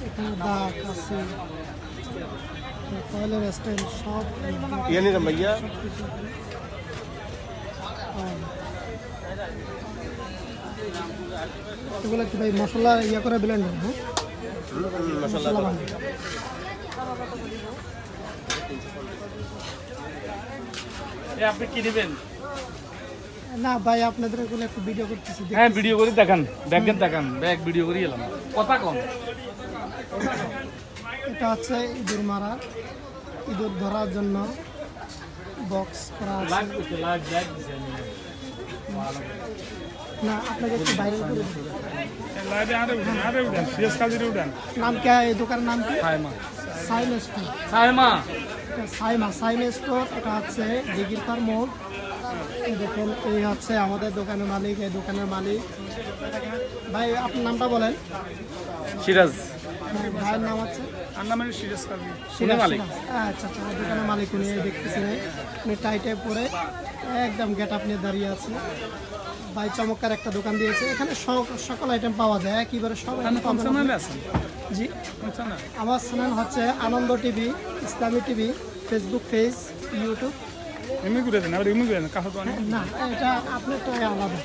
এখানে দাগ আছে, কয়েলের স্টাইল সব ইয়ানি না ভাইয়া এগুলো কি ভাই মশলা ইয়া করে ব্লেন্ডার? হ্যাঁ, মশলা বানায়। আপনি কি নেবেন? না ভাই আপনাদের এগুলো একটু ভিডিও করতেছি। হ্যাঁ ভিডিও করে দেখান, ব্যাগেন দেখান, ব্যাগ ভিডিও করে এলাম কথা কম। এটা হচ্ছে ইঁদুর মারার, ইঁদুর ধরার জন্য বক্স করা আছে। না আপনাকে একটু বাইরে করে দিই। নাম কি? এই দোকানের নাম কি? সাইম স্টোর। সাইমা সাইম স্টোর। এটা হচ্ছে দিঘিরপাড় মোড়। এই দেখুন, এই হচ্ছে আমাদের দোকানের মালিক, এই দোকানের মালিক। ভাই আপনার নামটা বলেন। সিরাজ। ভাইয়ের নাম হচ্ছে সিরাজ মালিক। আচ্ছা আচ্ছা, দোকানের মালিক উনি। এই দেখতেছেন উনি টাইটে পরে একদম গেট আপ নিয়ে দাঁড়িয়ে আছে। ভাই চমৎকার একটা দোকান দিয়েছে। এখানে সকল আইটেম পাওয়া যায়, একেবারে সব item পাবেন। জি, আমার চ্যানেল হচ্ছে আনন্দ টিভি, ইসলামী টিভি, ফেসবুক পেজ, ইউটিউব। না, এটা আপনারটাই আলাদা।